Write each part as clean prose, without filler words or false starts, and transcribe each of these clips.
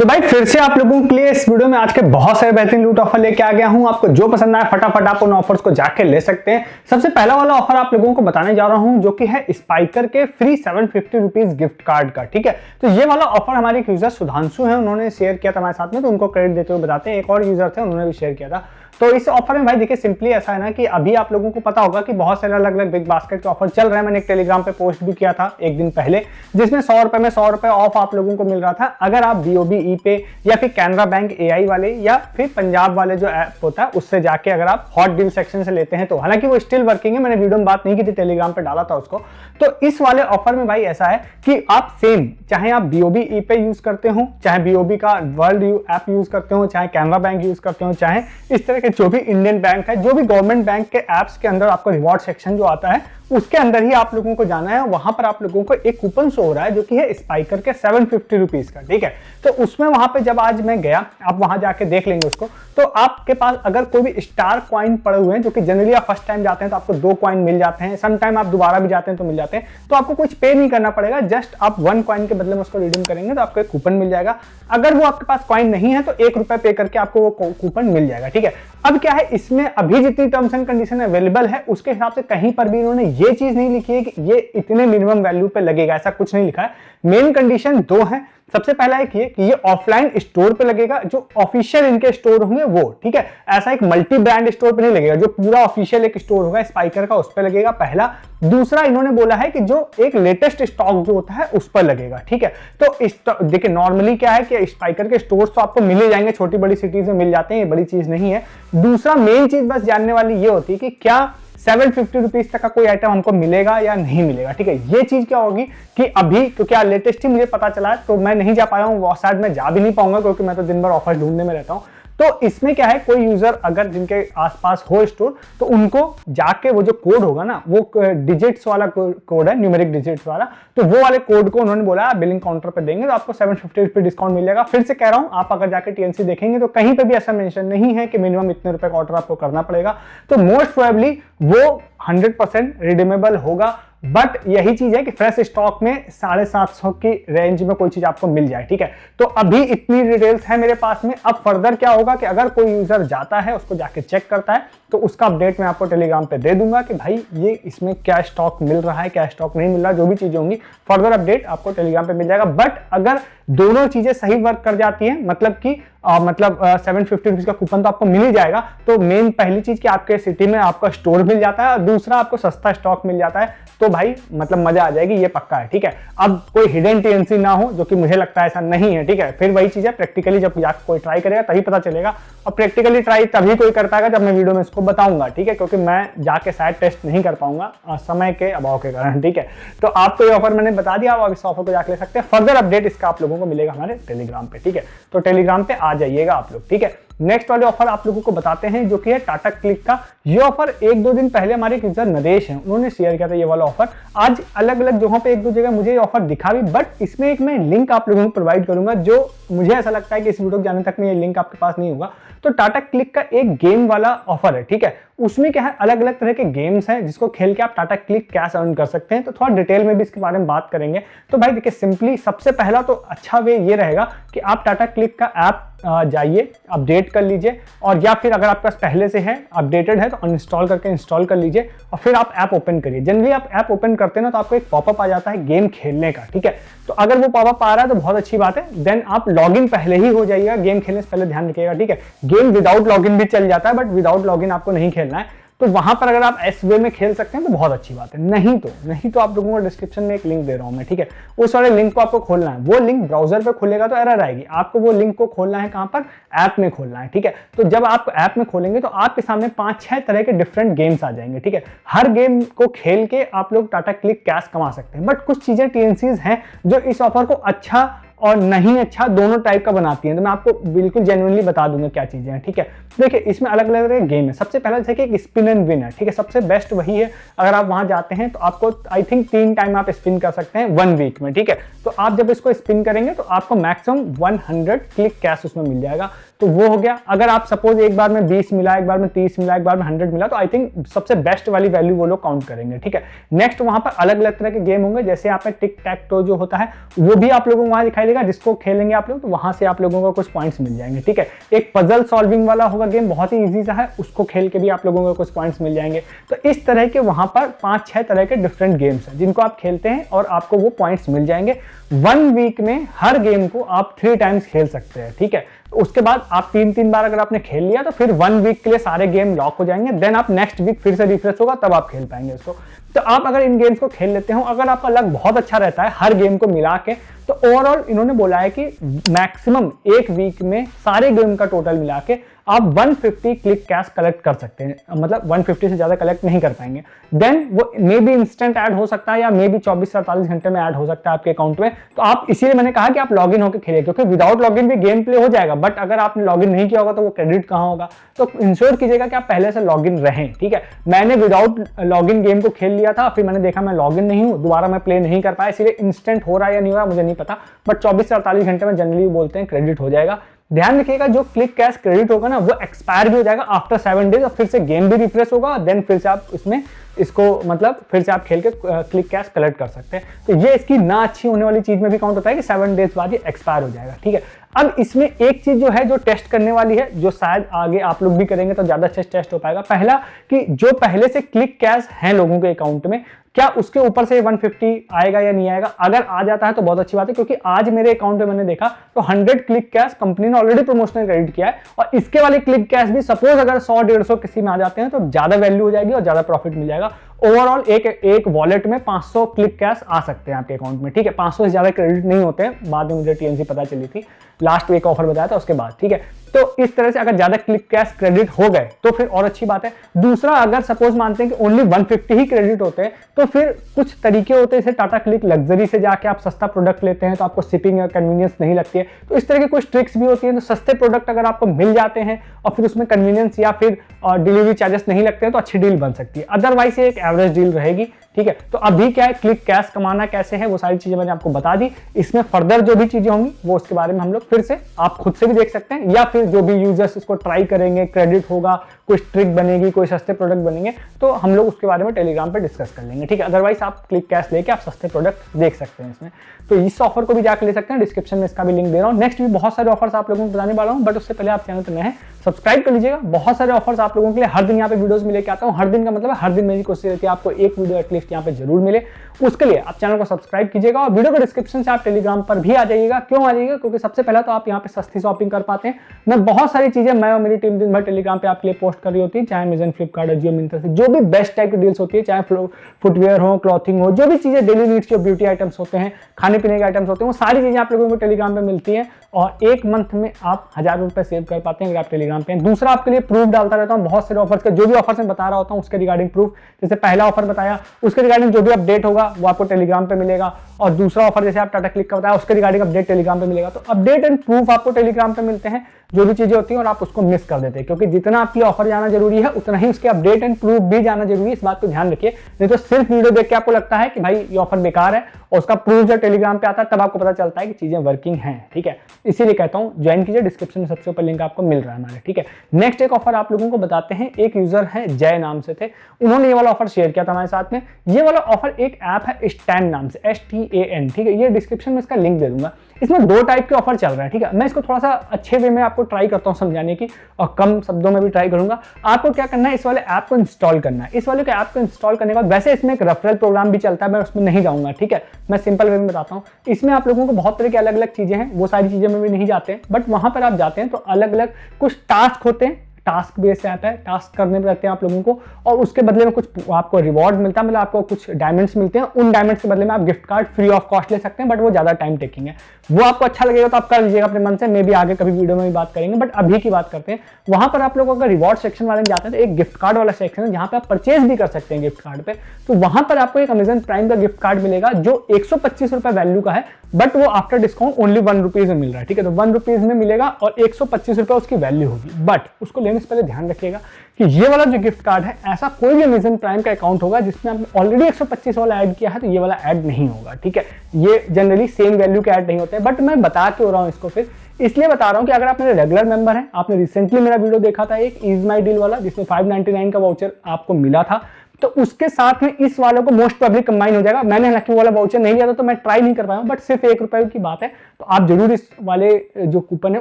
तो भाई फिर से आप लोगों के लिए इस वीडियो में आज के बहुत सारे बेहतरीन लूट ऑफर लेके आ गया हूं। आपको जो पसंद आए फटाफट आप उन ऑफर्स को जाके ले सकते हैं। सबसे पहला वाला ऑफर आप लोगों को बताने जा रहा हूं जो कि है स्पाइकर के फ्री 750 रुपीज गिफ्ट कार्ड का। ठीक है, तो ये वाला ऑफर हमारे एक यूजर सुधांशु है, उन्होंने शेयर किया था हमारे साथ में, तो उनको क्रेडिट देते हुए बताते हैं। एक और यूजर थे, उन्होंने भी शेयर किया था। तो इस ऑफर में भाई देखिए सिंपली ऐसा है ना कि अभी आप लोगों को पता होगा कि बहुत सारे अलग अलग बिग बास्केट के ऑफर चल रहे हैं। मैंने एक टेलीग्राम पे पोस्ट भी किया था एक दिन पहले, जिसमें 100 रुपए में 100 रुपए ऑफ आप लोगों को मिल रहा था अगर आप बीओबी ई पे या फिर कैनरा बैंक एआई वाले या फिर पंजाब वाले जो ऐप होता है उससे जाके अगर आप हॉट डील सेक्शन से लेते हैं तो। हालांकि वो स्टिल वर्किंग है, मैंने वीडियो में बात नहीं की थी, टेलीग्राम पे डाला था उसको। तो इस वाले ऑफर में भाई ऐसा है कि आप सेम चाहे आप बीओबी ई पे यूज करते हो, चाहे बीओबी का वर्ल्ड ऐप यूज करते हो, चाहे कैनरा बैंक यूज करते हो, चाहे इस तरह के जो भी इंडियन बैंक है, जो भी गवर्नमेंट बैंक के एप्स के अंदर आपको रिवॉर्ड सेक्शन जो आता है उसके अंदर ही आप लोगों को जाना है। वहां पर आप लोगों को एक कूपन शो हो रहा है जो कि है स्पाइकर के 750 रुपीज का। ठीक है, तो उसमें वहां पे जब आज मैं गया, आप वहां जाके देख लेंगे उसको, तो आपके पास अगर कोई भी स्टार कॉइन पड़े हुए हैं, जो कि जनरली आप फर्स्ट टाइम जाते हैं तो आपको 2 कॉइन मिल जाते हैं, सम टाइम आप दोबारा भी जाते हैं तो मिल जाते हैं, तो आपको कुछ पे नहीं करना पड़ेगा। जस्ट आप 1 कॉइन के बदले में उसको रिडीम करेंगे तो आपको एक कूपन मिल जाएगा। अगर वो आपके पास कॉइन नहीं है तो 1 रुपए पे करके आपको वो कूपन मिल जाएगा। ठीक है, अब क्या है, इसमें अभी जितनी टर्म्स एंड कंडीशन अवेलेबल है उसके हिसाब से कहीं पर भी इन्होंने ये चीज नहीं लिखी है कि ये इतने मिनिमम वैल्यू पे लगेगा, ऐसा कुछ नहीं लिखा है। मेन कंडीशन 2 है। सबसे पहला एक ये कि ये ऑफलाइन स्टोर पे लगेगा, जो ऑफिशियल इनके स्टोर होंगे वो। ठीक है, ऐसा एक मल्टी ब्रांड स्टोर पे नहीं लगेगा, जो पूरा ऑफिशियल एक स्टोर होगा स्पाइकर का उस पे लगेगा, पहला। दूसरा इन्होंने बोला है कि जो एक लेटेस्ट स्टॉक जो होता है उस पर लगेगा। ठीक है, तो देखिए नॉर्मली क्या है कि स्पाइकर के स्टोर्स तो आपको मिल ही जाएंगे, छोटी बड़ी सिटीज में मिल जाते हैं, ये बड़ी चीज नहीं है। दूसरा मेन चीज बस जानने वाली ये होती है कि क्या 750 रुपीज तक का कोई आइटम हमको मिलेगा या नहीं मिलेगा। ठीक है, ये चीज क्या होगी कि अभी क्योंकि लेटेस्ट ही मुझे पता चला है तो मैं नहीं जा पाया हूँ, शायद मैं जा भी नहीं पाऊंगा क्योंकि मैं तो दिन भर ऑफर ढूंढने में रहता हूँ। तो इसमें क्या है, कोई यूजर अगर जिनके आसपास हो स्टोर तो उनको जाके वो जो कोड होगा ना, वो डिजिट्स वाला कोड है, न्यूमेरिक डिजिट्स वाला, तो वो वाले कोड को उन्होंने बोला बिलिंग काउंटर पे देंगे तो आपको 750 रुपये डिस्काउंट मिल जाएगा। फिर से कह रहा हूं, आप अगर जाके टीएनसी देखेंगे तो कहीं पे भी ऐसा मेंशन नहीं है कि मिनिमम इतने रुपए का ऑर्डर आपको करना पड़ेगा। तो मोस्ट प्रोबेबली वो 100% रिडीमेबल होगा। बट यही चीज है कि फ्रेश स्टॉक में 750 की रेंज में कोई चीज आपको मिल जाए। ठीक है, तो अभी इतनी डिटेल्स है मेरे पास में। अब फर्दर क्या होगा कि अगर कोई यूजर जाता है उसको जाके चेक करता है तो उसका अपडेट मैं आपको टेलीग्राम पे दे दूंगा कि भाई ये इसमें क्या स्टॉक मिल रहा है, क्या स्टॉक नहीं मिल रहा, जो भी चीजें होंगी फर्दर अपडेट आपको टेलीग्राम पे मिल जाएगा। बट अगर दोनों चीजें सही वर्क कर जाती हैं, मतलब कि 750 रुपीज का कूपन तो आपको मिल ही जाएगा, तो मेन पहली चीज कि आपके सिटी में आपका स्टोर मिल जाता है और दूसरा आपको सस्ता स्टॉक मिल जाता है, तो भाई मतलब मजा आ जाएगी, ये पक्का है। ठीक है, अब कोई हिडन टीएनसी ना हो, जो कि मुझे लगता है ऐसा नहीं है। ठीक है, फिर वही चीज है, प्रैक्टिकली जब जाकर कोई ट्राई करेगा तभी पता चलेगा, और प्रैक्टिकली ट्राई तभी कोई करता है जब मैं वीडियो में इसको बताऊंगा। ठीक है, क्योंकि मैं जाके शायद टेस्ट नहीं कर पाऊंगा समय के अभाव के कारण। ठीक है, तो आपको ये ऑफर मैंने बता दिया, आप इस ऑफर को जाके ले सकते हैं। फर्दर अपडेट इसका आप लोगों को मिलेगा हमारे टेलीग्राम पे। ठीक है, तो टेलीग्राम पे आ जाइएगा आप लोग। ठीक है, नेक्स्ट वाले ऑफर आप लोगों को बताते हैं जो कि है टाटा क्लिक का। ये ऑफर 1-2 दिन पहले हमारे एक यूजर नरेश हैं, उन्होंने शेयर किया था ये वाला ऑफर। आज अलग अलग जगहों पे 1-2 जगह मुझे ये ऑफर दिखा भी, बट इसमें एक मैं लिंक आप लोगों को प्रोवाइड करूंगा, जो मुझे ऐसा लगता है कि इस वीडियो को जाने तक में ये लिंक आपके पास नहीं होगा। तो टाटा क्लिक का एक गेम वाला ऑफर है। ठीक है, उसमें क्या है, अलग अलग तरह के गेम्स हैं जिसको खेल के आप टाटा क्लिक कैश अर्न कर सकते हैं। तो थोड़ा डिटेल में भी इसके बारे में बात करेंगे। तो भाई देखिए सिंपली सबसे पहला तो अच्छा वे ये रहेगा कि आप टाटा क्लिक का ऐप जाइए, अपडेट कर लीजिए, और या फिर अगर आपके पास पहले से है अपडेटेड है तो अनइंस्टॉल करके इंस्टॉल कर लीजिए और फिर आप ऐप ओपन करिए। जनरली आप ऐप ओपन करते हैं ना तो आपको एक पॉपअप आ जाता है गेम खेलने का। ठीक है, तो अगर वो पॉपअप आ रहा है तो बहुत अच्छी बात है, देन आप लॉगिन पहले ही हो जाइएगा। गेम खेलने से पहले ध्यान रखिएगा। ठीक है, गेम विदाउट लॉगिन भी चल जाता है, बट विदाउट लॉगिन आपको नहीं खेलना है। तो वहां पर अगर आप एस वे में खेल सकते हैं तो बहुत अच्छी बात है, नहीं तो आप लोगों को डिस्क्रिप्शन में एक लिंक दे रहा हूं मैं। ठीक है, उस वाले लिंक को आपको खोलना है, वो लिंक ब्राउजर पे खुलेगा तो एरर आएगी, आपको वो लिंक को खोलना है कहां पर, ऐप में खोलना है। ठीक है, तो जब आप ऐप में खोलेंगे तो आपके सामने 5-6 तरह के डिफरेंट गेम्स आ जाएंगे। ठीक है, हर गेम को खेल के आप लोग टाटा क्लिक कैश कमा सकते हैं, बट कुछ चीजें टीएनसीज हैं जो इस ऑफर को अच्छा और नहीं अच्छा दोनों टाइप का बनाती हैं। तो मैं आपको बिल्कुल जेन्युइनली बता दूंगा क्या चीजें हैं। ठीक है, देखिए इसमें अलग अलग गेम है। सबसे पहला जैसे कि एक स्पिन एंड विन है। ठीक है, सबसे बेस्ट वही है, अगर आप वहां जाते हैं तो आपको आई थिंक 3 टाइम आप स्पिन कर सकते हैं 1 वीक में। ठीक है, तो आप जब इसको स्पिन करेंगे तो आपको मैक्सिमम 100 क्लिक कैश उसमें मिल जाएगा। तो वो हो गया। अगर आप सपोज एक बार में 20 मिला, एक बार में 30 मिला, एक बार में 100 मिला, तो आई थिंक सबसे बेस्ट वाली वैल्यू वो लोग काउंट करेंगे, ठीक है। नेक्स्ट वहां पर अलग अलग तरह के गेम होंगे, जैसे यहाँ पे टिक टैक टो जो होता है वो भी आप लोगों को वहां दिखाई देगा, जिसको खेलेंगे आप लोग तो वहां से आप लोगों को कुछ पॉइंट्स मिल जाएंगे, ठीक है। एक पजल सॉल्विंग वाला होगा गेम, बहुत ही ईजी सा है, उसको खेल के भी आप लोगों को कुछ पॉइंट्स मिल जाएंगे। तो इस तरह के वहां पर 5-6 तरह के डिफरेंट गेम्स हैं जिनको आप खेलते हैं और आपको वो पॉइंट्स मिल जाएंगे। 1 वीक में हर गेम को आप 3 टाइम्स खेल सकते हैं, ठीक है। उसके बाद आप 3-3 बार अगर आपने खेल लिया तो फिर 1 वीक के लिए सारे गेम लॉक हो जाएंगे, देन आप नेक्स्ट वीक फिर से रिफ्रेश होगा तब आप खेल पाएंगे इसको। तो आप अगर इन गेम्स को खेल लेते हो, अगर आपका लक बहुत अच्छा रहता है हर गेम को मिला के, तो ओवरऑल इन्होंने बोला है कि मैक्सिमम एक वीक में सारे गेम का टोटल मिला के आप 150 क्लिक कैश कलेक्ट कर सकते हैं, मतलब 150 से ज्यादा कलेक्ट नहीं कर पाएंगे। देन वो मे बी इंस्टेंट ऐड हो सकता है या मे बी 24 से 48 घंटे में ऐड हो सकता है आपके अकाउंट में। तो आप इसीलिए मैंने कहा कि आप लॉगिन होकर खेलिए, क्योंकि विदाउट लॉगिन भी गेम प्ले हो जाएगा, बट अगर आपने लॉगिन नहीं किया होगा तो वो क्रेडिट कहां होगा। तो इंश्योर कीजिएगा कि आप पहले से लॉगिन रहें, ठीक है। मैंने विदाउट लॉगिन गेम को खेल लिया था, फिर मैंने देखा मैं लॉगिन नहीं हूं, दोबारा मैं प्ले नहीं कर पाया, इसलिए इंस्टेंट हो रहा है या नहीं हो रहा मुझे नहीं पता, बट 24 से 48 घंटे में जनरली बोलते हैं क्रेडिट हो जाएगा। ध्यान रखिएगा जो क्लिक कैश क्रेडिट होगा ना वो एक्सपायर भी हो जाएगा आफ्टर 7 डेज, और फिर से गेम भी रिफ्रेश होगा, देन फिर से आप इसमें इसको मतलब फिर से आप खेल के क्लिक कैश कलेक्ट कर सकते हैं। तो ये इसकी ना अच्छी होने वाली चीज में भी काउंट होता है कि 7 डेज बाद ये एक्सपायर हो जाएगा, ठीक है। अब इसमें एक चीज जो है जो टेस्ट करने वाली है, जो शायद आगे आप लोग भी करेंगे तो ज्यादा अच्छे टेस्ट हो पाएगा। पहला कि जो पहले से क्लिक कैश है लोगों के अकाउंट में, क्या उसके ऊपर से 150 आएगा या नहीं आएगा। अगर आ जाता है तो बहुत अच्छी बात है, क्योंकि आज मेरे अकाउंट में मैंने देखा तो 100 क्लिक कैश कंपनी ने ऑलरेडी प्रमोशनल क्रेडिट किया है, और इसके वाले क्लिक कैश भी सपोज अगर 100-150 किसी में आ जाते हैं तो ज्यादा वैल्यू हो जाएगी और ज्यादा प्रॉफिट मिल जाएगा। ओवरऑल एक वॉलेट में 500 क्लिक कैश आ सकते हैं आपके अकाउंट में, ठीक है। 500 से ज्यादा क्रेडिट नहीं होते हैं, बाद में मुझे टीएनसी पता चली थी, लास्ट वीक ऑफर बताया था उसके बाद, ठीक है। तो इस तरह से अगर ज्यादा क्लिक कैश क्रेडिट हो गए तो फिर और अच्छी बात है। दूसरा, अगर सपोज मानते हैं कि ओनली 150 ही क्रेडिट होते हैं तो फिर कुछ तरीके होते हैं, जैसे टाटा क्लिक लग्जरी से जाके आप सस्ता प्रोडक्ट लेते हैं तो आपको शिपिंग या कन्वीनियंस नहीं लगती है, तो इस तरह की कुछ ट्रिक्स भी होती है। तो सस्ते प्रोडक्ट अगर आपको मिल जाते हैं और फिर उसमें कन्वीनियंस या फिर डिलीवरी चार्जेस नहीं लगते हैं तो अच्छी डील बन सकती है, अदरवाइज ये एक एवरेज डील रहेगी, ठीक है। तो अभी क्या है, क्लिक कैश कमाना कैसे है वो सारी चीजें मैंने आपको बता दी। इसमें फर्दर जो भी चीजें होंगी वो उसके बारे में हम लोग फिर से आप खुद से भी देख सकते हैं, या फिर जो भी यूजर्स इसको ट्राई करेंगे, क्रेडिट होगा, कोई ट्रिक बनेगी, कोई सस्ते प्रोडक्ट बनेंगे, तो हम लोग उसके बारे में टेलीग्राम पे डिस्कस कर लेंगे, ठीक है। अदरवाइज आप क्लिक कैश लेके आप सस्ते प्रोडक्ट देख सकते हैं इसमें। तो इस ऑफर को भी जाकर ले सकते हैं, डिस्क्रिप्शन में इसका भी लिंक दे रहा हूँ। नेक्स्ट भी बहुत सारे ऑफर्स आप लोगों को बताने वाला हूँ, बट उससे पहले आप चैनल पर नए हैं सब्सक्राइब कर लीजिएगा। बहुत सारे ऑफर्स आप लोगों के लिए हर दिन यहाँ पे वीडियोस में लेके आता हूँ। हर दिन का मतलब है हर दिन मेरी कोशिश रहती है आपको एक वीडियो एटलीस्ट यहाँ पे जरूर मिले। उसके लिए आप चैनल को सब्सक्राइब कीजिएगा और वीडियो के डिस्क्रिप्शन से आप टेलीग्राम पर भी आ जाइएगा। क्यों आ जाइएगा? क्योंकि सबसे पहला तो आप यहाँ पे सस्ती शॉपिंग कर पाते हैं। मैं बहुत सारी चीजें मैं और मेरी टीम दिन भर टेलीग्राम पे आपके लिए पोस्ट कर रही होती है, चाहे अमेजन, फ्लिपकार्ट, जियो, मिंत्रा से जो भी बेस्ट टाइप की डील्स होती है, चाहे फुटवेयर हो, क्लॉथिंग हो, जो भी चीजें डेली नीड्स के ब्यूटी आइटम्स होते हैं, खाने पीने के आइटम्स होते हैं, वो सारी चीजें आप लोगों को टेलीग्राम पे मिलती है और एक मंथ में आप 1000 रुपए सेव कर पाते हैं अगर आप टेलीग्राम पे हैं। दूसरा, आपके लिए प्रूफ डालता रहता हूँ बहुत सारे ऑफर्स का, जो भी ऑफर्स मैं बता रहा होता हूँ उसके रिगार्डिंग प्रूफ। जैसे पहला ऑफर बताया उसके रिगार्डिंग जो भी अपडेट होगा वो आपको टेलीग्राम पे मिलेगा, और दूसरा ऑफर जैसे आप टाटा क्लिक का बताया उसके रिगार्डिंग अपडेट टेलीग्राम पे मिलेगा। तो अपडेट एंड प्रूफ आपको टेलीग्राम पे मिलते हैं, जो भी चीजें होती हैं, और आप उसको मिस कर देते हैं, क्योंकि जितना आपकी ऑफर जाना जरूरी है उतना ही उसके अपडेट एंड प्रूफ भी जाना जरूरी है। इस बात को ध्यान रखिए, नहीं तो सिर्फ वीडियो देख के आपको लगता है कि भाई ये ऑफर बेकार है, और उसका प्रूफ जब टेलीग्राम पे आता है तब आपको पता चलता है कि चीजें वर्किंग हैं, ठीक है। इसीलिए कहता हूं ज्वाइन कीजिए, डिस्क्रिप्शन में सबसे ऊपर लिंक आपको मिल रहा है हमारे, ठीक है। नेक्स्ट एक ऑफर आप लोगों को बताते हैं। एक यूजर है जय नाम से थे, उन्होंने ये वाला ऑफर शेयर किया था हमारे साथ में। ये वाला ऑफर एक ऐप है स्टैन नाम से, STAN, ठीक है। ये डिस्क्रिप्शन में इसका लिंक दे दूंगा। इसमें दो टाइप के ऑफर चल रहे हैं, ठीक है। मैं इसको थोड़ा सा अच्छे वे में आपको ट्राई करता हूं समझाने की, और कम शब्दों में भी ट्राई करूंगा। आपको क्या करना है, इस वाले ऐप को इंस्टॉल करना है। इस वाले के ऐप को इंस्टॉल करने के बाद वैसे इसमें एक रेफरल प्रोग्राम भी चलता है, मैं उसमें नहीं जाऊंगा, ठीक है। मैं सिंपल वे में बताता हूं। इसमें आप लोगों को बहुत तरह की अलग अलग चीजें हैं, वो सारी चीजें में भी नहीं जाते हैं, बट वहां पर आप जाते हैं तो अलग अलग कुछ टास्क होते हैं, टास्क बेस आता है, टास्क करने में रहते हैं आप लोगों को, और उसके बदले में कुछ आपको रिवॉर्ड मिलता है, मतलब आपको कुछ डायमंड्स मिलते हैं। उन डायमंड्स के बदले में आप gift card free of cost ले सकते हैं, बट वो ज्यादा टाइम टेकिंग है। वो आपको अच्छा लगेगा तो आप कर लीजिएगा अपने मन से, मे भी आगे कभी वीडियो में भी बात करेंगे, बट अभी की बात करते हैं। वहां पर आप लोग अगर रिवॉर्ड सेक्शन वाले में जाते हैं तो एक गिफ्ट कार्ड वाला सेक्शन है जहां पे आप परचेज भी कर सकते हैं गिफ्ट कार्ड पे। तो वहां पर आपको एक अमेजन प्राइम का गिफ्ट कार्ड मिलेगा जो 125 रुपए वैल्यू का है, बट वो आफ्टर डिस्काउंट ओनली 1 रुपीज में मिल रहा है, ठीक है। तो 1 रुपीज में मिलेगा और 125 रुपए उसकी वैल्यू होगी, बट उसको डिस्क्लेमर से पहले ध्यान रखिएगा कि ये वाला जो गिफ्ट कार्ड है, ऐसा कोई भी अमेजन प्राइम का अकाउंट होगा जिसमें आपने ऑलरेडी 125 वाला ऐड किया है तो ये वाला ऐड नहीं होगा, ठीक है। ये जनरली सेम वैल्यू के ऐड नहीं होते हैं, बट मैं बता के हो रहा हूँ इसको फिर इसलिए बता रहा हूँ कि अगर आप मेरे रेगुलर मेंबर हैं, आपने रिसेंटली मेरा वीडियो देखा था एक ईज माई डील वाला जिसमें 599 का वाउचर आपको मिला था, तो उसके साथ में इस वालों को मोस्ट प्रोबेबली कंबाइन हो जाएगा। मैंने हालांकि वाला वाउचर नहीं लिया था तो मैं ट्राई नहीं कर पाया, बट सिर्फ ₹1 की बात है, तो आप जरूर इस वाले जो कूपन है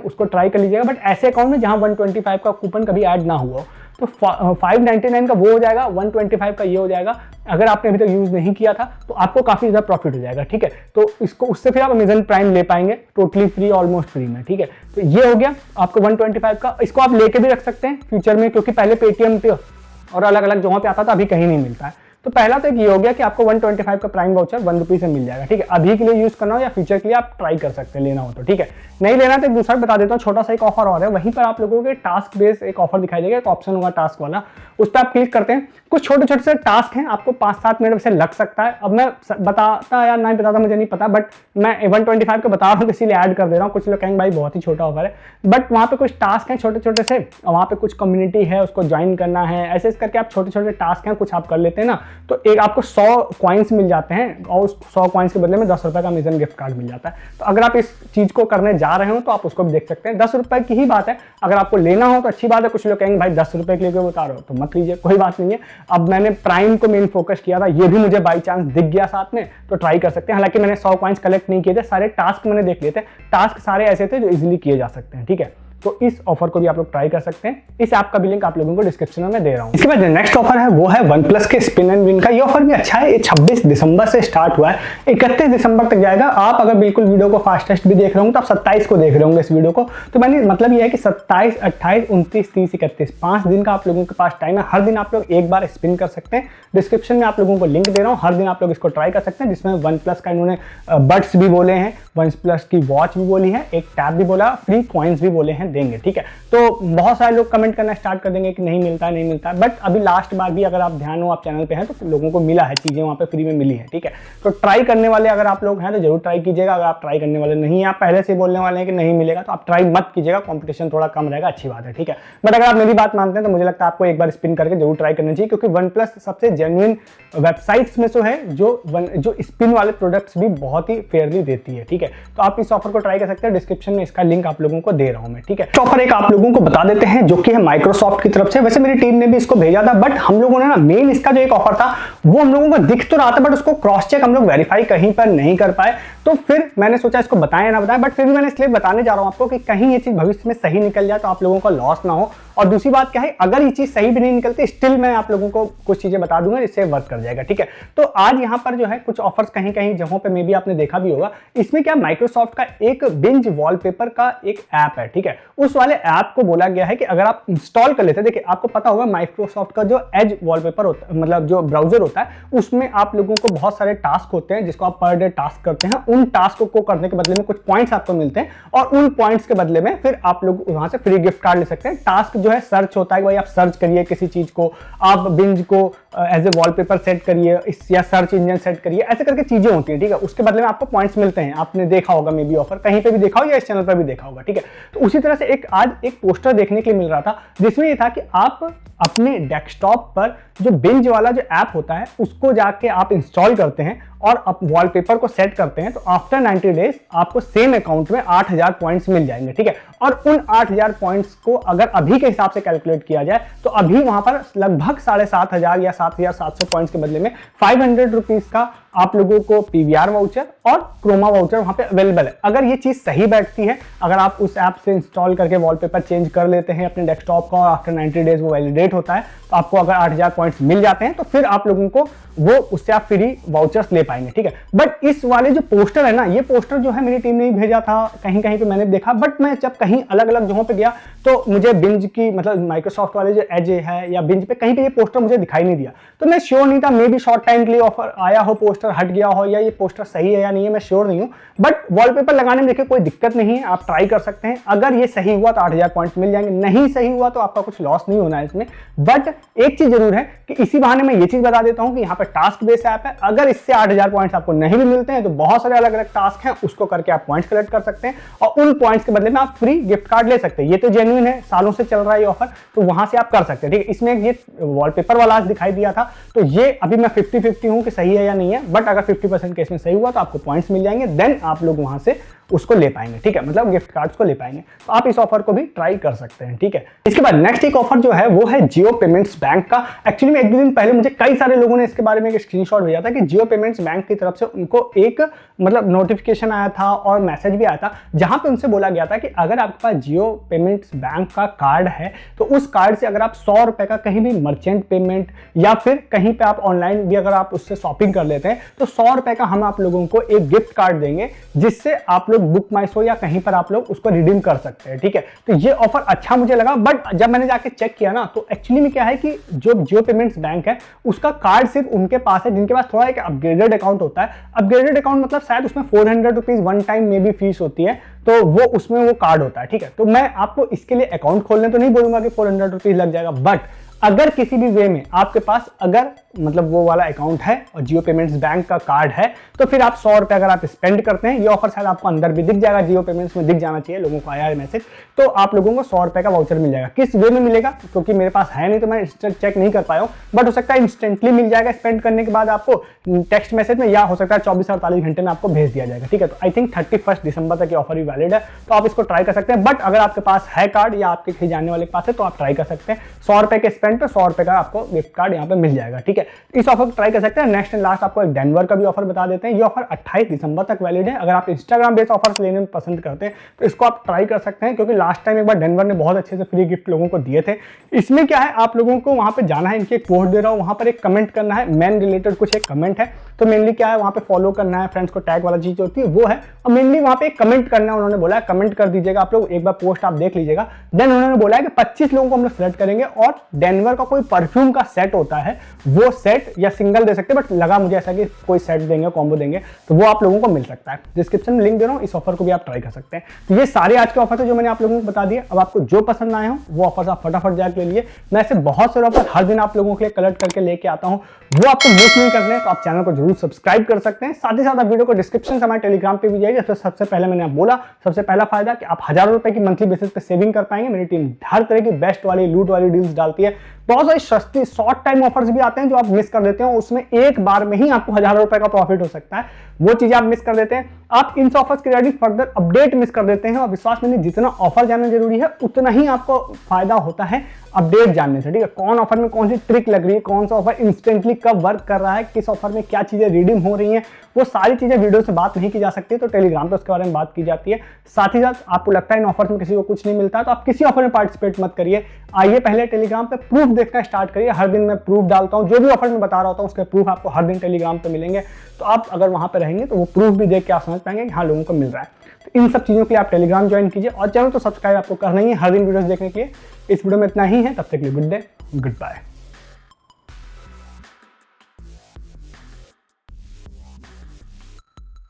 उसको ट्राई कर लीजिएगा। बट ऐसे अकाउंट में जहां 125 का कूपन कभी ऐड ना हुआ हो, तो 599 का वो हो जाएगा, 125 का ये हो जाएगा। अगर आपने अभी तक यूज नहीं किया था तो आपको काफी ज्यादा प्रॉफिट हो जाएगा, ठीक है। तो इसको उससे फिर आप अमेजन प्राइम ले पाएंगे टोटली फ्री, ऑलमोस्ट फ्री में, ठीक है। तो ये हो गया आपको 125 का। इसको आप लेके भी रख सकते हैं फ्यूचर में, क्योंकि पहले पेटीएम पे और अलग अलग जगहों पे आता था, अभी कहीं नहीं मिलता है। तो पहला तो एक ये हो गया कि आपको 125 का प्राइम वाउचर ₹1 से मिल जाएगा, ठीक है। अभी के लिए यूज करना हो या फ्यूचर के लिए आप ट्राई कर सकते हैं, लेना हो तो, ठीक है। नहीं लेना तो एक दूसरा बता देता हूँ, छोटा सा एक ऑफर और है, वहीं पर आप लोगों के टास्क बेस्ड एक ऑफर दिखाई देगा, एक ऑप्शन होगा टास्क वाला, उस पर आप क्लिक करते हैं। कुछ छोटे छोटे से टास्क हैं, आपको 5-7 मिनट से लग सकता है। अब मैं बताता या नहीं बताता मुझे नहीं पता, बट मैं 125 का बता रहा हूँ इसीलिए ऐड कर दे रहा हूँ। कुछ लोग कहेंगे भाई बहुत ही छोटा ऑफर है, बट वहाँ पे कुछ टास्क हैं छोटे छोटे से, वहाँ पे कुछ कम्युनिटी है उसको ज्वाइन करना है, ऐसे करके आप छोटे छोटे टास्क हैं कुछ आप कर लेते हैं ना, तो एक आपको 100 कॉइन्स मिल जाते हैं और उस 100 कॉइन्स के बदले में ₹10 का अमेजन गिफ्ट कार्ड मिल जाता है। तो अगर आप इस चीज को करने जा रहे हो तो आप उसको भी देख सकते हैं। ₹10 की ही बात है, अगर आपको लेना हो तो अच्छी बात है। कुछ लोग कहेंगे भाई ₹10 के लिए बता रहे हो तो मत लीजिए, कोई बात नहीं है। अब मैंने प्राइम को मेन फोकस किया था, ये भी मुझे बाई चांस दिख गया साथ में, तो ट्राई कर सकते हैं। हालांकि मैंने 100 कॉइन्स कलेक्ट नहीं किए थे, सारे टास्क मैंने देख लिए थे, टास्क सारे ऐसे थे जो इजीली किए जा सकते हैं, ठीक है। तो इस ऑफर को भी आप लोग ट्राई कर सकते हैं। इस ऐप का भी लिंक आप लोगों को डिस्क्रिप्शन में दे रहा हूं। इसके बाद नेक्स्ट ऑफर है वो है OnePlus के स्पिन एंड विन का। ये ऑफर भी अच्छा है, ये 26 दिसंबर से स्टार्ट हुआ है, 31 दिसंबर तक जाएगा। आप अगर बिल्कुल वीडियो को फास्टेस्ट भी देख रहे होंगे तो आप 27 को देख रहे होंगे इस वीडियो को। तो मैंने मतलब ये है कि 27, 28, 29, 30, 31 5 दिन का आप लोगों के पास टाइम है। हर दिन आप लोग एक बार स्पिन कर सकते हैं। डिस्क्रिप्शन में आप लोगों को लिंक दे रहा हूँ, हर दिन आप लोग इसको ट्राई कर सकते हैं। जिसमें OnePlus का इन्होंने बड्स भी बोले हैं, OnePlus की वॉच भी बोली है, एक टैब भी बोला, फ्री कॉइन्स भी बोले हैं देंगे, ठीक है। तो बहुत सारे लोग कमेंट करना स्टार्ट कर देंगे कि नहीं मिलता है, नहीं मिलता है, बट अभी लास्ट बार भी अगर आप ध्यान हो, आप चैनल पे हैं तो लोगों को मिला है, चीजें वहां पे फ्री में मिली है, ठीक है। तो ट्राई करने वाले अगर आप लोग हैं तो जरूर ट्राई कीजिएगा। अगर आप ट्राई करने वाले नहीं है, आप पहले से बोलने वाले हैं कि नहीं मिलेगा, तो आप ट्राई मत कीजिएगा, कंपटीशन थोड़ा कम रहेगा, अच्छी बात है, ठीक है। बट अगर आप मेरी बात मानते हैं तो मुझे लगता है आपको एक बार स्पिन करके जरूर ट्राई करनी चाहिए, क्योंकि OnePlus सबसे जेन्युइन वेबसाइट्स में से है जो स्पिन वाले प्रोडक्ट्स भी बहुत ही फेयरली देती है, ठीक है। तो आप इस ऑफर को ट्राई कर सकते हैं, डिस्क्रिप्शन में इसका लिंक आप लोगों को दे रहा हूं मैं, ठीक है। ऑफर एक आप लोगों को बता देते हैं जो कि है माइक्रोसॉफ्ट की तरफ से। वैसे मेरी टीम ने भी इसको भेजा था, बट हम लोगों ने ना मेन इसका जो एक ऑफर था वो हम लोगों को दिख तो रहा था, बट उसको क्रॉस चेक हम लोग वेरीफाई कहीं पर नहीं कर पाए। तो फिर मैंने सोचा इसको बताएं ना बताएं, बट फिर भी मैंने इसलिए बताने जा रहा हूं आपको कि कहीं ये चीज भविष्य में सही निकल जाए तो आप लोगों का लॉस ना हो। और दूसरी बात क्या है, अगर ये चीज सही भी नहीं निकलती स्टिल मैं आप लोगों को कुछ चीजें बता दूंगा जिससे वर्क कर जाएगा, ठीक है। तो आज यहाँ पर जो है कुछ ऑफर्स कहीं कहीं जगहों पे मे भी आपने देखा भी होगा। इसमें क्या माइक्रोसॉफ्ट का एक बिंज वॉलपेपर का एक ऐप है, ठीक है। उस वाले ऐप को बोला गया है कि अगर आप इंस्टॉल कर लेते हैं, देखिए आपको पता होगा माइक्रोसॉफ्ट का जो एज वॉलपेपर होता है, मतलब जो ब्राउजर होता है, उसमें आप लोगों को बहुत सारे टास्क होते हैं जिसको आप पर डे टास्क करते हैं। उन टास्क को करने के बदले में कुछ पॉइंट्स आपको मिलते हैं और उन पॉइंट्स के बदले में फिर आप लोग वहां से फ्री गिफ्ट कार्ड ले सकते हैं। टास्क जो है सर्च होता है, आप सर्च करिए किसी चीज को, आप बिंज को एज ए वॉलपेपर सेट करिए या सर्च इंजन सेट करिए, ऐसे करके चीजें होती हैं, ठीक है। उसके बदले में आपको पॉइंट्स मिलते हैं। आपने देखा होगा मे बी ऑफर कहीं पे भी देखा हो या इस चैनल पर भी देखा होगा, ठीक है। तो उसी तरह से आज एक पोस्टर देखने के लिए मिल रहा था जिसमें ये था कि आप अपने डेस्कटॉप पर जो बिंज वाला जो ऐप होता है उसको जाके आप इंस्टॉल करते हैं और आप वॉलपेपर को सेट करते हैं, तो आफ्टर 90 डेज आपको सेम अकाउंट में 8000 पॉइंट्स मिल जाएंगे, ठीक है। और उन 8000 पॉइंट्स को अगर अभी के हिसाब से कैलकुलेट किया जाए तो अभी वहां पर लगभग 7500 या 7700 पॉइंट्स के बदले में 500 रुपीज का आप लोगों को पीवीआर वाउचर और क्रोमा वाउचर वहां पे अवेलेबल है। अगर ये चीज सही बैठती है, अगर आप उस ऐप से इंस्टॉल करके वॉलपेपर चेंज कर लेते हैं अपने डेस्कटॉप का और आफ्टर 90 डेज वो वैलिडेट होता है, तो आपको अगर 8000 पॉइंट्स मिल जाते हैं तो फिर आप लोगों को वो उससे आप फ्री वाउचर्स ले पाएंगे, ठीक है। बट इस वाले जो पोस्टर है ना, ये पोस्टर जो है मेरी टीम ने ही भेजा था, कहीं कहीं पे मैंने देखा, बट मैं जब कहीं अलग अलग जगहों पे गया तो मुझे बिंज की मतलब माइक्रोसॉफ्ट वाले जो एज है या बिंज पे कहीं पे ये पोस्टर मुझे दिखाई नहीं दिया। तो मैं श्योर नहीं था, मे बी शॉर्ट टाइम के लिए ऑफर आया हो पोस्टर पोस्टर हट गया हो या ये पोस्टर सही है या नहीं है, मैं श्योर नहीं हूँ, बट वॉलपेपर लगाने में देखिए कोई दिक्कत नहीं है, आप ट्राई कर सकते हैं। अगर ये सही हुआ तो 8000 पॉइंट्स मिल जाएंगे, नहीं सही हुआ तो आपका कुछ लॉस नहीं होना है इसमें। बट एक चीज जरूर है कि इसी बहाने मैं ये चीज बता देता हूं कि यहाँ पे टास्क बेस्ड ऐप है, अगर इससे 8000 पॉइंट्स आपको नहीं भी मिलते हैं तो बहुत सारे अलग अलग टास्क हैं, उसको करके आप पॉइंट्स कलेक्ट कर सकते हैं और उन पॉइंट्स के बदले में आप फ्री गिफ्ट कार्ड ले सकते हैं। ये तो जेन्युइन है, सालों से चल रहा है ये ऑफर, तो वहां से आप कर सकते हैं, ठीक है। इसमें ये वॉलपेपर वाला आज दिखाई दिया था, तो ये अभी मैं 50-50 हूं कि सही है या नहीं है, बट अगर 50% केस में सही हुआ तो आपको पॉइंट्स मिल जाएंगे, देन आप लोग वहां से उसको ले पाएंगे, ठीक है, मतलब गिफ्ट कार्ड्स को ले पाएंगे। तो आप इस ऑफर को भी ट्राई कर सकते हैं, ठीक है। इसके बाद नेक्स्ट एक ऑफर जो है वो है जियो पेमेंट्स बैंक का। एक्चुअली में 1-2 दिन पहले मुझे कई सारे लोगों ने इसके बारे में एक स्क्रीनशॉट भेजा था कि जियो पेमेंट्स बैंक की तरफ से उनको एक मतलब नोटिफिकेशन आया था और मैसेज भी आया था, जहां पे उनसे बोला गया था कि अगर आपके पास जियो पेमेंट्स बैंक का कार्ड है तो उस कार्ड से अगर आप 100 रुपए का कहीं भी मर्चेंट पेमेंट या फिर कहीं पे आप ऑनलाइन भी अगर आप उससे शॉपिंग कर लेते हैं तो 100 रुपए का हम आप लोगों को एक गिफ्ट कार्ड देंगे, जिससे आप लोग बुक माई शो या कहीं पर आप लोग उसको रिडीम कर सकते हैं, ठीक है। तो ये ऑफर अच्छा मुझे लगा, बट जब मैंने जाके चेक किया ना तो एक्चुअली में क्या है कि जो जियो पेमेंट्स बैंक है उसका कार्ड सिर्फ उनके पास है जिनके पास थोड़ा एक अपग्रेडेड अकाउंट होता है। अपग्रेडेड अकाउंट मतलब शायद उसमें 400 रुपीज वन टाइम में भी फीस होती है, तो वो उसमें वो कार्ड होता है, ठीक है। तो मैं आपको इसके लिए अकाउंट खोलने तो नहीं बोलूंगा कि 400 रुपीज लग जाएगा, बट अगर किसी भी वे में आपके पास अगर मतलब वो वाला अकाउंट है और जियो पेमेंट्स बैंक का कार्ड है तो फिर आप 100 रुपए अगर आप स्पेंड करते हैं, ये ऑफर शायद आपको अंदर भी दिख जाएगा, जियो पेमेंट्स में दिख जाना चाहिए, लोगों को आया है मैसेज, तो आप लोगों को 100 रुपए का वाउचर मिल जाएगा। किस वे में मिलेगा क्योंकि मेरे पास है नहीं तो मैं चेक नहीं कर पाया हूं, बट हो सकता है इंस्टेंटली मिल जाएगा स्पेंड करने के बाद आपको टेक्स्ट मैसेज में, या हो सकता है 24-48 घंटे में आपको भेज दिया जाएगा, ठीक है। तो आई थिंक 31 दिसंबर तक ये ऑफर भी वैलिड है, तो आप इसको ट्राई कर सकते हैं। बट अगर आपके पास है कार्ड या आपके कहीं जाने वाले के पास है तो आप ट्राई कर सकते हैं, 100 रुपए के स्पेंड पे 100 रुपए का आपको गिफ्ट कार्ड यहाँ पे मिल जाएगा, ठीक है। इस ऑफर को ट्राई कर सकते हैं। नेक्स्ट एंड लास्ट आपको एक डेनवर का भी ऑफर बता देते हैं, ये ऑफर 28 दिसंबर तक वैलिड है। अगर आप इंस्टाग्राम बेस्ड ऑफर्स लेने में पसंद करते हैं तो इसको आप ट्राई कर सकते हैं, क्योंकि लास्ट टाइम एक बार डेनवर ने बहुत अच्छे से फ्री गिफ्ट लोगों को दिए थे। इसमें क्या है, आप लोगों को वहां पे जाना है, इनके एक पोस्ट दे रहा हूं, वहां पर एक कमेंट करना है, मैन रिलेटेड कुछ एक कमेंट है, तो मेनली क्या है वहां पे फॉलो करना है, फ्रेंड्स को टैग वाला चीज होती है वो है, और मेनली वहां पे एक कमेंट करना है, उन्होंने बोला है कमेंट कर दीजिएगा आप लोग, एक बार पोस्ट आप देख लीजिएगा। देन उन्होंने बोला है कि 25 लोगों को हम लोग सिलेक्ट करेंगे और डेनवर का कोई परफ्यूम का सेट होता है, वो सेट या सिंगल दे सकते हैं, बट लगा मुझे ऐसा कि कोई सेट देंगे, कॉम्बो देंगे, तो वो आप लोगों को मिल सकता है। डिस्क्रिप्शन में लिंक दे रहा हूं, इस ऑफर को भी आप ट्राई कर सकते हैं। तो ये सारे आज के ऑफर थे जो मैंने आप लोगों को बता दिए। अब आपको जो पसंद आए हो वो ऑफर्स आप फटाफट जाके ले लिए। मैं ऐसे बहुत सारे ऑफर हर दिन आप लोगों के लिए कलेक्ट करके लेके आता हूं, वो आपको मिस नहीं करने हैं, तो आप चैनल को जरूर सब्सक्राइब कर सकते हैं। साथ ही साथ आप वीडियो को डिस्क्रिप्शन से हमारे टेलीग्राम पे भी जाइए। सबसे पहले मैंने बोला, सबसे पहला फायदा कि आप हजारों रुपए की मंथली बेसिस पे सेविंग कर पाएंगे। मेरी टीम हर तरह की बेस्ट वाली लूट वाली डील्स डालती है, बहुत सारी सस्ती शॉर्ट टाइम ऑफर्स भी आते हैं जो आप मिस कर देते हो, उसमें एक बार में ही आपको हजारों रुपए का प्रॉफिट हो सकता है, वो चीजें आप मिस कर देते हैं। आप इन ऑफर्स के रिगार्डिंग फर्दर अपडेट मिस कर देते हैं, और विश्वास में जितना ऑफर जानना जरूरी है उतना ही आपको फायदा होता है अपडेट जानने से, ठीक है। कौन ऑफर में कौन सी ट्रिक लग रही है, कौन सा ऑफर इंस्टेंटली कब वर्क कर रहा है, किस ऑफर में क्या चीजें रिडीम हो रही हैं, वो सारी चीजें वीडियो से बात नहीं की जा सकती, तो टेलीग्राम पे उसके बारे में बात की जाती है। साथ ही साथ आपको लगता है इन ऑफर्स में किसी को कुछ नहीं मिलता तो आप किसी ऑफर में पार्टिसिपेट मत करिए, आइए पहले टेलीग्राम पे प्रूफ देखना स्टार्ट करिए। हर दिन मैं प्रूफ डालता हूं, जो भी ऑफर में बता रहा होता हूं उसके प्रूफ आपको हर दिन टेलीग्राम पे मिलेंगे, तो आप अगर वहां पे रहेंगे तो वो प्रूफ भी देख के आप समझ पाएंगे कि हाँ लोगों को मिल रहा है। तो इन सब चीजों के लिए आप टेलीग्राम ज्वाइन कीजिए, और चैनल तो सब्सक्राइब आपको करना ही है हर दिन वीडियोस देखने के लिए। इस वीडियो में इतना ही है, तब तक के लिए गुड डे, गुड बाय।